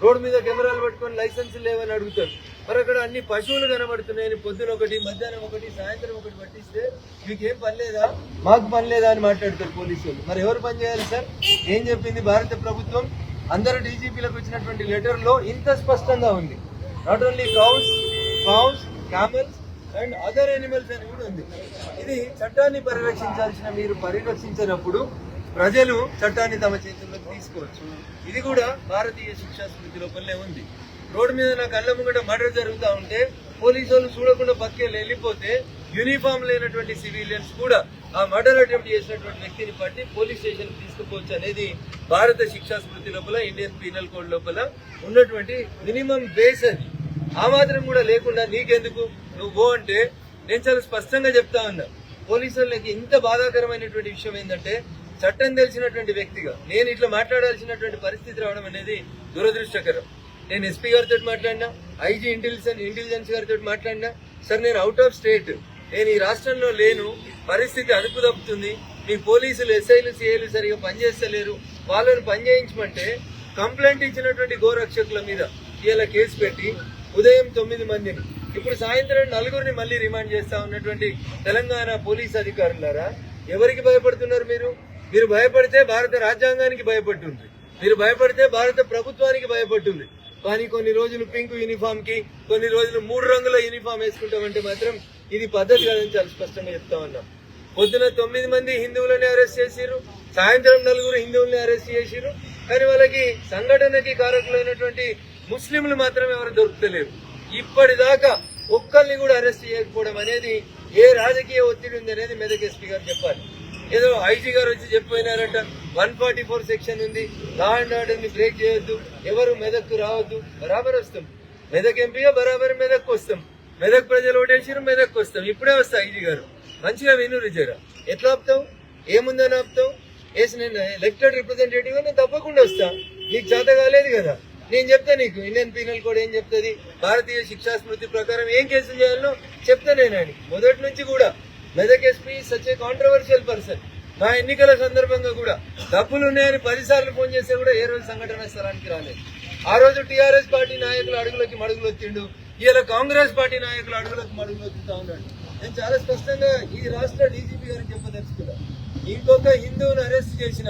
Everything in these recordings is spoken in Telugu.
రోడ్డు మీద కెమెరాలు పట్టుకొని లైసెన్స్ లేవని అడుగుతారు. మరి అక్కడ అన్ని పశువులు కనబడుతున్నాయని పొద్దున ఒకటి, మధ్యాహ్నం ఒకటి, సాయంత్రం ఒకటి పట్టిస్తే మీకేం పని లేదా, మాకు పని లేదా అని మాట్లాడతారు పోలీసులు. మరి ఎవరు పని చేయాలి సార్? ఏం చెప్పింది భారత ప్రభుత్వం? అందరు డీజీపీలకు వచ్చినటువంటి లెటర్ లో ఇంత స్పష్టంగా ఉంది. Not only cows, camels and other animals అని కూడా ఉంది. ఇది చట్టాన్ని పరిరక్షించినప్పుడు ప్రజలు చట్టాన్ని తమ చేతుల్లోకి తీసుకోవచ్చు. ఇది కూడా భారతీయ శిక్షా స్మృతి లోపలనే ఉంది. రోడ్డు మీద నా కళ్ళ ముంగట మర్డర్ జరుగుతూ ఉంటే పోలీసు వాళ్ళు చూడకుండా పక్కేళ్ళు వెళ్ళిపోతే యూనిఫామ్ లేనటువంటి సివిలియన్స్ కూడా ఆ మర్డర్ అటెంప్ట్ చేసినటువంటి వ్యక్తిని పట్టి పోలీస్ స్టేషన్ తీసుకుపోవచ్చు అనేది భారత శిక్షా స్మృతి లోపల, ఇండియన్ పీనల్ కోడ్ లోపల ఉన్నటువంటి మినిమం బేస్. అది ఆ మాత్రం కూడా లేకుండా నీకెందుకు నువ్వు అంటే నేను చాలా స్పష్టంగా చెప్తా ఉన్నా. పోలీసు వాళ్ళకి ఇంత బాధాకరమైనటువంటి విషయం ఏంటంటే చట్టం తెలిసినటువంటి వ్యక్తిగా నేను ఇట్లా మాట్లాడాల్సినటువంటి పరిస్థితి రావడం అనేది దురదృష్టకరం. నేను ఎస్పీ గారితో మాట్లాడినా, ఐజీ ఇంటెలిజెన్స్ గారితో మాట్లాడినా, సార్ నేను అవుట్ ఆఫ్ స్టేట్, నేను ఈ రాష్ట్రంలో లేను, పరిస్థితి అదుపు తప్పుతుంది, మీ పోలీసులు ఎస్ఐలు సిఐలు సరిగా పనిచేస్తలేరు, వాళ్ళని పనిచేయించమంటే కంప్లైంట్ ఇచ్చినటువంటి గోరక్షకుల మీద ఇలా కేసు పెట్టి ఉదయం 9 మందిని, ఇప్పుడు సాయంత్రం 4గురిని మళ్ళీ రిమాండ్ చేస్తా ఉన్నటువంటి తెలంగాణ పోలీస్ అధికారులారా, ఎవరికి భయపడుతున్నారు మీరు? మీరు భయపడితే భారత రాజ్యాంగానికి భయపడుతుంది, మీరు భయపడితే భారత ప్రభుత్వానికి భయపడుతుంది. కానీ కొన్ని రోజులు పింక్ యూనిఫామ్ కి, కొన్ని రోజులు 3 రంగుల యూనిఫామ్ వేసుకుంటామంటే మాత్రం ఇది పద్ధతి కాదని చాలా స్పష్టంగా చెప్తా ఉన్నాం. పొద్దున 9 మంది హిందువులని అరెస్ట్ చేసిరు, సాయంత్రం 4 హిందువుల్ని అరెస్ట్ చేసిరు. కానీ వాళ్ళకి సంఘటనకి కారకులైనటువంటి ముస్లింలు మాత్రం ఎవరు దొరుకుతలేరు. ఇప్పటిదాకా ఒక్కరిని కూడా అరెస్ట్ చేయకపోవడం అనేది ఏ రాజకీయ ఒత్తిడి ఉంది అనేది మెదక్ ఎస్పీ గారు చెప్పాలి. ఏదో ఐజీ గారు వచ్చి చెప్పిపోయినారట 144 సెక్షన్ ఉంది, లా అండ్ ఆర్డర్ ని బ్రేక్ చేయొద్దు, ఎవరు మెదక్కు రావద్దు. బరాబర్ వస్తాం, మెదక్ ఎంపీగా బరాబర్ మెదక్కు వస్తాం, మెదక్ ప్రజలు ఓటేసిరు, మెదక్కు వస్తాం. ఇప్పుడే వస్తా ఐజీ గారు, మంచిగా వినురు జరా. ఎట్లా ఆపుతావు? ఏముందని ఆపుతావు? ఏసి నేను ఎలక్టెడ్ రిప్రజెంటేటివ్ నేను తప్పకుండా వస్తా. నీకు చేత కాలేదు కదా, నేను చెప్తా నీకు. ఇండియన్ పీనల్ కోడ్ ఏం చెప్తుంది, భారతీయ శిక్షా స్మృతి ప్రకారం ఏం కేసులు చేయాలో చెప్తా నేను. అని మొదటి నుంచి కూడా Medak SP such a controversial person. నా ఎన్నికల సందర్భంగా కూడా డబ్బులు ఉన్నాయని 10 సార్లు ఫోన్ చేస్తే కూడా ఏ రోజు సంఘటన స్థలానికి రాలేదు. ఆ రోజు టీఆర్ఎస్ పార్టీ నాయకులు అడుగులకి మడుగులు వచ్చిండు, ఇలా కాంగ్రెస్ పార్టీ నాయకులు అడుగులకి మడుగులు వచ్చుతా ఉన్నాడు. నేను చాలా స్పష్టంగా ఈ రాష్ట్ర డీజీపీ గారికి చెప్పదలుచుకున్నా, ఇంకొక హిందువుని అరెస్ట్ చేసిన,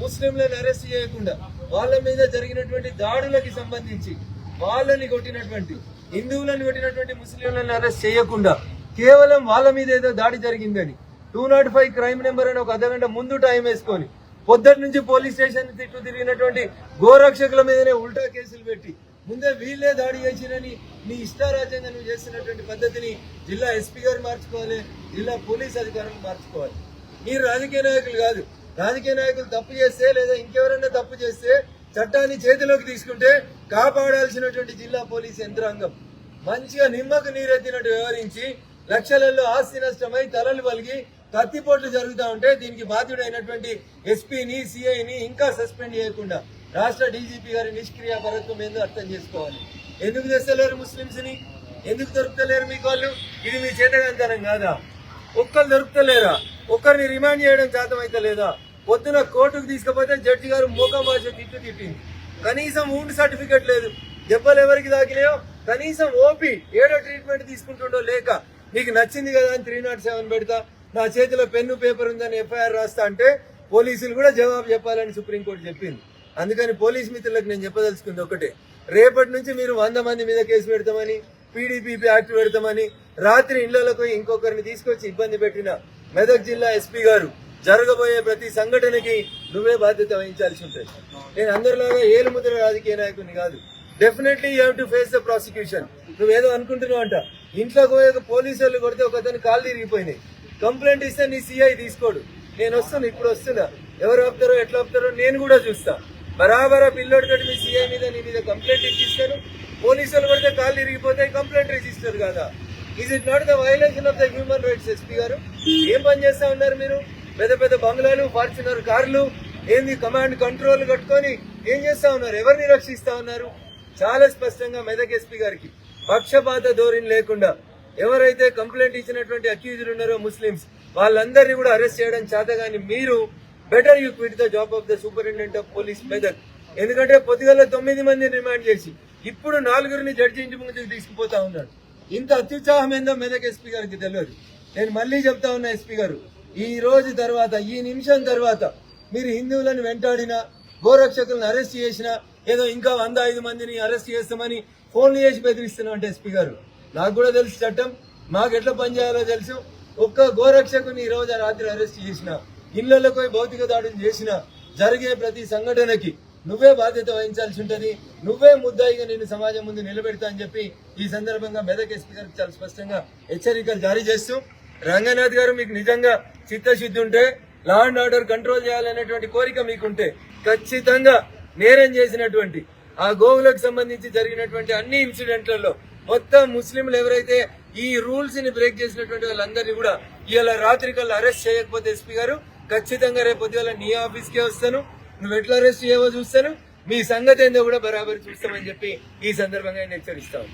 ముస్లింలను అరెస్ట్ చేయకుండా వాళ్ళ మీద జరిగినటువంటి దాడులకి సంబంధించి వాళ్ళని కొట్టినటువంటి, హిందువులను కొట్టినటువంటి ముస్లింలను అరెస్ట్ చేయకుండా కేవలం వాళ్ళ మీద ఏదో దాడి జరిగిందని 205 క్రైమ్ నెంబర్ అని ఒక అర్ధగంట ముందు టైం వేసుకొని పొద్దుటి నుంచి పోలీస్ స్టేషన్ చుట్టూ తిరిగినటువంటి గోరక్షకుల మీదనే ఉల్టా కేసులు పెట్టి ముందే వీళ్ళే దాడి చేసిరని నీ ఇష్టారాజ్యంగా నువ్వు చేస్తున్నటువంటి పద్ధతిని జిల్లా ఎస్పీ గారు మార్చుకోవాలి, జిల్లా పోలీస్ అధికారులు మార్చుకోవాలి. మీరు రాజకీయ నాయకులు కాదు. రాజకీయ నాయకులు తప్పు చేస్తే లేదా ఇంకెవరైనా తప్పు చేస్తే చట్టాన్ని చేతిలోకి తీసుకుంటే కాపాడాల్సినటువంటి జిల్లా పోలీస్ యంత్రాంగం మంచిగా నిమ్మకు నీరెత్తినట్టు వ్యవహరించి లక్షలలో ఆస్తి నష్టమై తలలు పలిగి కత్తిపోట్లు జరుగుతూ ఉంటే దీనికి బాధ్యుడైనటువంటి ఎస్పీని, సిఐని ఇంకా సస్పెండ్ చేయకుండా రాష్ట్ర డీజీపీ గారి నిష్క్రియ పరత్వం ఏందో అర్థం చేసుకోవాలి. ఎందుకు తెస్తలేరు ముస్లింస్ ని? ఎందుకు దొరుకుతలేరు మీకు వాళ్ళు? ఇది మీ చేతగాంతనం కాదా? ఒక్కరు దొరుకుతలేరా? ఒక్కరిని రిమాండ్ చేయడం శాతమైతే లేదా? పొద్దున కోర్టుకు తీసుకుపోతే జడ్జి గారు మోకం భాష తిట్టింది. కనీసం ఊండ్ సర్టిఫికెట్ లేదు, దెబ్బలు ఎవరికి తాకినాయో కనీసం ఓపీ ఏడో ట్రీట్మెంట్ తీసుకుంటుండో లేక నీకు నచ్చింది కదా అని 307 పెడతా, నా చేతిలో పెన్ను పేపర్ ఉందని ఎఫ్ఐఆర్ రాస్తా అంటే పోలీసులు కూడా జవాబు చెప్పాలని సుప్రీంకోర్టు చెప్పింది. అందుకని పోలీస్ మిత్రులకు నేను చెప్పదలుచుకుంది ఒకటే, రేపటి నుంచి మీరు 100 మంది మీద కేసు పెడతామని, పీడీపీపీ యాక్ట్ పెడతామని రాత్రి ఇళ్లలోకి ఇంకొకరిని తీసుకొచ్చి ఇబ్బంది పెట్టిన మెదక్ జిల్లా ఎస్పీ గారు జరగబోయే ప్రతి సంఘటనకి నువ్వే బాధ్యత వహించాల్సి ఉంటుంది. నేను అందరిలాగా ఏలుముద్ర రాజకీయ నాయకుని కాదు. Definitely you have to face the prosecution. నువ్వేదో అనుకుంటున్నావు అంట, ఇంట్లోకి పోయే పోలీసు వాళ్ళు కొడితే ఒకతని కాళ్ళు తిరిగిపోయినాయి, కంప్లైంట్ ఇస్తే నీ సిఐ తీసుకోడు. నేను వస్తాను, ఇప్పుడు వస్తున్నా, ఎవరు ఆపుతారో ఎట్లా ఆపుతారో నేను కూడా చూస్తా. బరాబరా పిల్లోడు కట్టి మీ సిఐ మీద నీ మీద కంప్లైంట్ ఇచ్చిస్తాను. పోలీసు వాళ్ళు కొడితే కాళ్ళు తిరిగిపోతే కంప్లైంట్ రిజిస్టర్ కాదా? Is it not the violation of the human rights? SP గారు ఏం పని చేస్తా ఉన్నారు మీరు? పెద్ద పెద్ద బంగ్లాలు, ఫార్చునర్ కార్లు, ఏంది కమాండ్ కంట్రోల్ కట్టుకొని ఏం చేస్తా ఉన్నారు? ఎవరిని రక్షిస్తా ఉన్నారు? చాలా స్పష్టంగా మెదక్ ఎస్పీ గారికి పక్షపాత ధోరణి లేకుండా ఎవరైతే కంప్లైంట్ ఇచ్చినటువంటి అక్యూజ్డ్ ఉన్నారో ముస్లిమ్స్ వాళ్ళందరినీ కూడా అరెస్ట్ చేయడం చేతగాని మీరు better you quit the job of the superintendent of police Medak. ఎందుకంటే పొద్దుగల 9 మందిని రిమాండ్ చేసి ఇప్పుడు 4గురిని జడ్జి ఇంటి ముందుకు తీసుకుపోతా ఉన్నాడు. ఇంత అత్యుత్సాహం ఏందో మెదక్ ఎస్పీ గారికి తెలియదు. నేను మళ్ళీ చెప్తా ఉన్నా ఎస్పీ గారు, ఈ రోజు తర్వాత ఈ నిమిషం తర్వాత మీరు హిందువులను వెంటాడినా గోరక్షకులను అరెస్ట్ చేసినా ఏదో ఇంకా 105 మందిని అరెస్ట్ చేస్తామని ఫోన్లు చేసి బెదిరిస్తున్నాం అంటే ఎస్పీ గారు, నాకు కూడా తెలుసు చట్టం, మాకు ఎట్లా పనిచేయాలో తెలుసు. ఒక్క గోరక్షకుని ఈ రోజు రాత్రి అరెస్ట్ చేసినా, ఇళ్లలోకి పోయి భౌతిక దాడులు చేసినా జరిగే ప్రతి సంఘటనకి నువ్వే బాధ్యత వహించాల్సి ఉంటది, నువ్వే ముద్దాయిగా నేను సమాజం ముందు నిలబెడతా అని చెప్పి ఈ సందర్భంగా మెదక్ ఎస్పీ గారికి చాలా స్పష్టంగా హెచ్చరికలు జారీ చేస్తూ, రంగనాథ్ గారు మీకు నిజంగా చిత్తశుద్ధి ఉంటే, లా అండ్ ఆర్డర్ కంట్రోల్ చేయాలనేటువంటి కోరిక మీకుంటే ఖచ్చితంగా నేరం చేసినటువంటి ఆ గోవులకు సంబంధించి జరిగినటువంటి అన్ని ఇన్సిడెంట్లలో మొత్తం ముస్లింలు ఎవరైతే ఈ రూల్స్ ని బ్రేక్ చేసినటువంటి వాళ్ళందరినీ కూడా ఇవాళ రాత్రి కల్లా అరెస్ట్ చేయకపోతే ఎస్పీ గారు ఖచ్చితంగా రేపు పొద్దుగాల నీ ఆఫీస్కే వస్తాను, నువ్వు ఎట్లా అరెస్ట్ చేయవో చూస్తాను, మీ సంగతి ఏందో కూడా బరాబర్ చూస్తామని చెప్పి ఈ సందర్భంగా నేను హెచ్చరిస్తాను.